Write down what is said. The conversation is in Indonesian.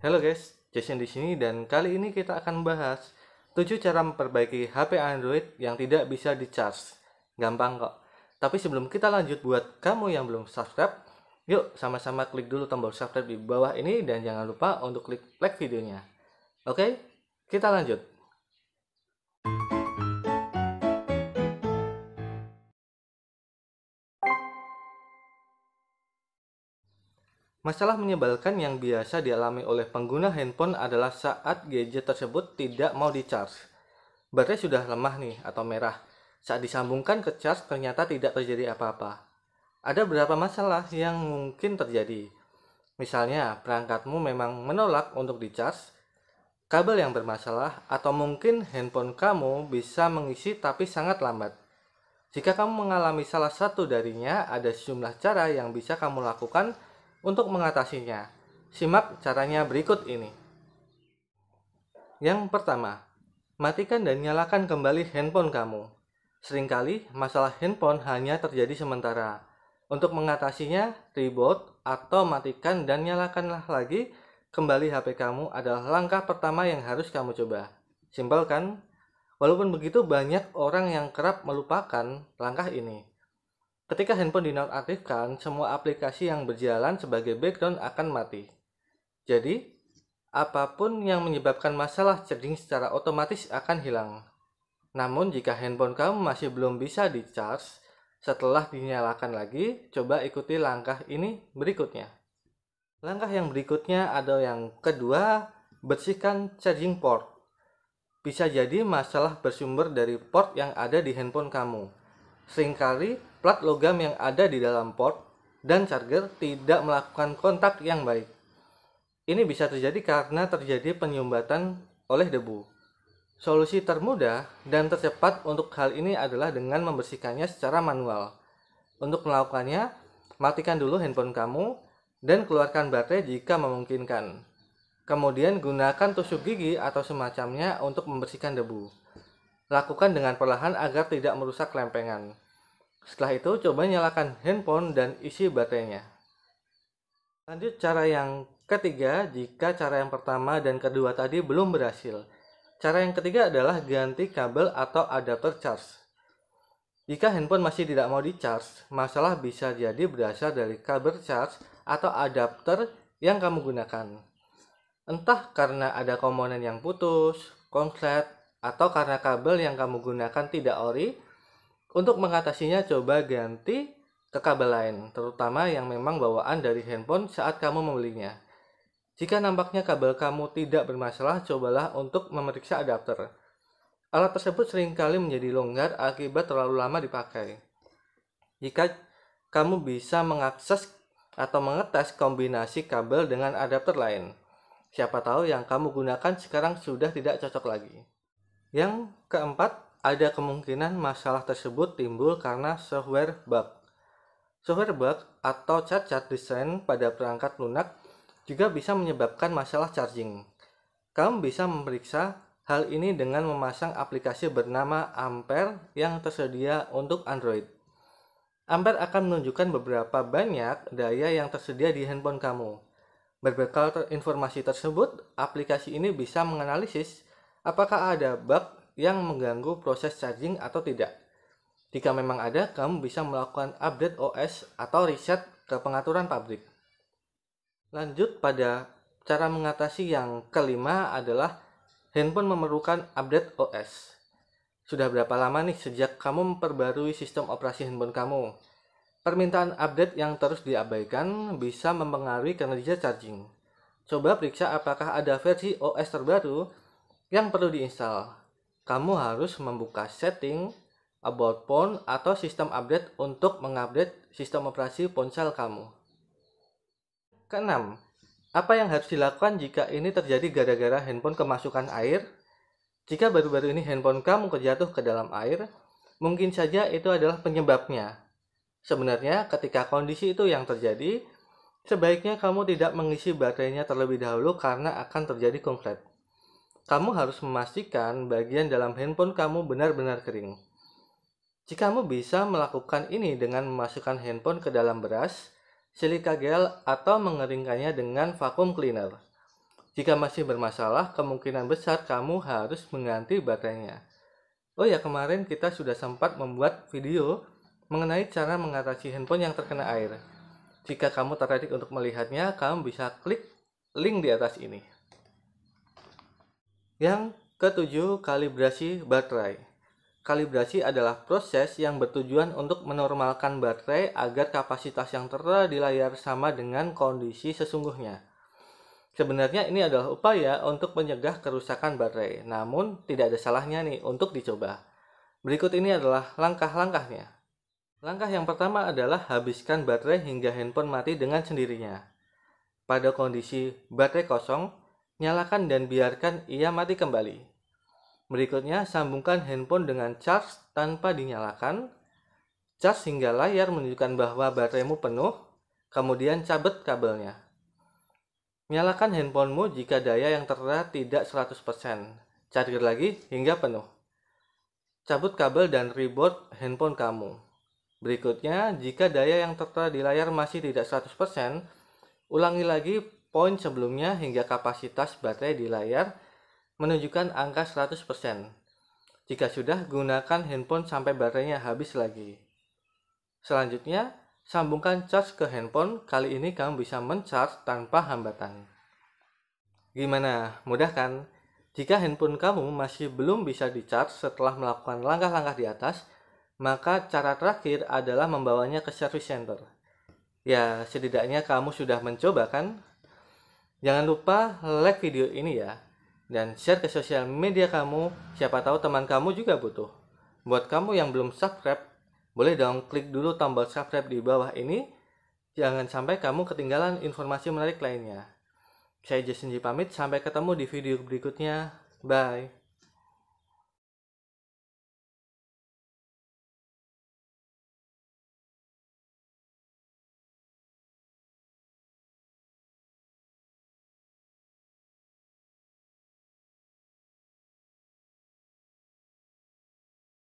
Halo guys, Jason di sini dan kali ini kita akan bahas 7 cara memperbaiki HP Android yang tidak bisa di-charge. Gampang kok. Tapi sebelum kita lanjut, buat kamu yang belum subscribe, yuk sama-sama klik dulu tombol subscribe di bawah ini dan jangan lupa untuk klik like videonya. Oke, kita lanjut. Masalah menyebalkan yang biasa dialami oleh pengguna handphone adalah saat gadget tersebut tidak mau di-charge. Baterai sudah lemah nih atau merah. Saat disambungkan ke charge ternyata tidak terjadi apa-apa. Ada beberapa masalah yang mungkin terjadi. Misalnya, perangkatmu memang menolak untuk di-charge, kabel yang bermasalah, atau mungkin handphone kamu bisa mengisi tapi sangat lambat. Jika kamu mengalami salah satu darinya, ada sejumlah cara yang bisa kamu lakukan untuk mengatasinya. Simak caranya berikut ini. Yang pertama, matikan dan nyalakan kembali handphone kamu. Seringkali masalah handphone hanya terjadi sementara. Untuk mengatasinya, reboot atau matikan dan nyalakanlah lagi kembali HP kamu adalah langkah pertama yang harus kamu coba. Simpel kan? Walaupun begitu, banyak orang yang kerap melupakan langkah ini. Ketika handphone dinonaktifkan, semua aplikasi yang berjalan sebagai background akan mati. Jadi, apapun yang menyebabkan masalah charging secara otomatis akan hilang. Namun, jika handphone kamu masih belum bisa di-charge setelah dinyalakan lagi, coba ikuti langkah ini berikutnya. Langkah yang berikutnya adalah yang kedua, bersihkan charging port. Bisa jadi masalah bersumber dari port yang ada di handphone kamu. Seringkali plat logam yang ada di dalam port dan charger tidak melakukan kontak yang baik. Ini bisa terjadi karena terjadi penyumbatan oleh debu. Solusi termudah dan tercepat untuk hal ini adalah dengan membersihkannya secara manual. Untuk melakukannya, matikan dulu handphone kamu dan keluarkan baterai jika memungkinkan. Kemudian gunakan tusuk gigi atau semacamnya untuk membersihkan debu. Lakukan dengan perlahan agar tidak merusak lempengan. Setelah itu, coba nyalakan handphone dan isi baterainya. Lanjut cara yang ketiga, jika cara yang pertama dan kedua tadi belum berhasil. Cara yang ketiga adalah ganti kabel atau adapter charge. Jika handphone masih tidak mau di-charge, masalah bisa jadi berasal dari kabel charge atau adapter yang kamu gunakan. Entah karena ada komponen yang putus, konslet, atau karena kabel yang kamu gunakan tidak ori. Untuk mengatasinya, coba ganti ke kabel lain, terutama yang memang bawaan dari handphone saat kamu membelinya. Jika nampaknya kabel kamu tidak bermasalah, cobalah untuk memeriksa adapter. Alat tersebut seringkali menjadi longgar akibat terlalu lama dipakai. Jika kamu bisa mengakses atau mengetes kombinasi kabel dengan adapter lain, siapa tahu yang kamu gunakan sekarang sudah tidak cocok lagi. Yang keempat, ada kemungkinan masalah tersebut timbul karena software bug. Software bug atau cacat desain pada perangkat lunak juga bisa menyebabkan masalah charging. Kamu bisa memeriksa hal ini dengan memasang aplikasi bernama Ampere yang tersedia untuk Android. Ampere akan menunjukkan beberapa banyak daya yang tersedia di handphone kamu. Berbekal informasi tersebut, aplikasi ini bisa menganalisis apakah ada bug yang mengganggu proses charging atau tidak. Jika memang ada, kamu bisa melakukan update OS atau reset ke pengaturan pabrik. Lanjut pada cara mengatasi yang kelima adalah handphone memerlukan update OS. Sudah berapa lama nih sejak kamu memperbarui sistem operasi handphone kamu? Permintaan update yang terus diabaikan bisa mempengaruhi kinerja charging. Coba periksa apakah ada versi OS terbaru yang perlu diinstal. Kamu harus membuka setting, about phone, atau sistem update untuk mengupdate sistem operasi ponsel kamu. Keenam, apa yang harus dilakukan jika ini terjadi gara-gara handphone kemasukan air? Jika baru-baru ini handphone kamu terjatuh ke dalam air, mungkin saja itu adalah penyebabnya. Sebenarnya, ketika kondisi itu yang terjadi, sebaiknya kamu tidak mengisi baterainya terlebih dahulu karena akan terjadi konslet. Kamu harus memastikan bagian dalam handphone kamu benar-benar kering. Jika kamu bisa melakukan ini dengan memasukkan handphone ke dalam beras, silika gel, atau mengeringkannya dengan vacuum cleaner. Jika masih bermasalah, kemungkinan besar kamu harus mengganti baterainya. Oh ya, kemarin kita sudah sempat membuat video mengenai cara mengatasi handphone yang terkena air. Jika kamu tertarik untuk melihatnya, kamu bisa klik link di atas ini. Yang ketujuh, kalibrasi baterai. Kalibrasi adalah proses yang bertujuan untuk menormalkan baterai agar kapasitas yang tertera di layar sama dengan kondisi sesungguhnya. Sebenarnya ini adalah upaya untuk mencegah kerusakan baterai, namun tidak ada salahnya nih untuk dicoba. Berikut ini adalah langkah-langkahnya. Langkah yang pertama adalah habiskan baterai hingga handphone mati dengan sendirinya. Pada kondisi baterai kosong, nyalakan dan biarkan ia mati kembali. Berikutnya, sambungkan handphone dengan charge tanpa dinyalakan. Charge hingga layar menunjukkan bahwa bateraimu penuh, kemudian cabut kabelnya. Nyalakan handphonemu jika daya yang tertera tidak 100%. Charger lagi hingga penuh. Cabut kabel dan reboot handphone kamu. Berikutnya, jika daya yang tertera di layar masih tidak 100%, ulangi lagi poin sebelumnya hingga kapasitas baterai di layar menunjukkan angka 100%. Jika sudah, gunakan handphone sampai baterainya habis lagi. Selanjutnya, sambungkan charge ke handphone. Kali ini kamu bisa men-charge tanpa hambatan. Gimana? Mudah kan? Jika handphone kamu masih belum bisa di-charge setelah melakukan langkah-langkah di atas, maka cara terakhir adalah membawanya ke service center. Ya, setidaknya kamu sudah mencoba kan? Jangan lupa like video ini ya. Dan share ke sosial media kamu, siapa tahu teman kamu juga butuh. Buat kamu yang belum subscribe, boleh dong klik dulu tombol subscribe di bawah ini. Jangan sampai kamu ketinggalan informasi menarik lainnya. Saya Jason Ji pamit, sampai ketemu di video berikutnya. Bye.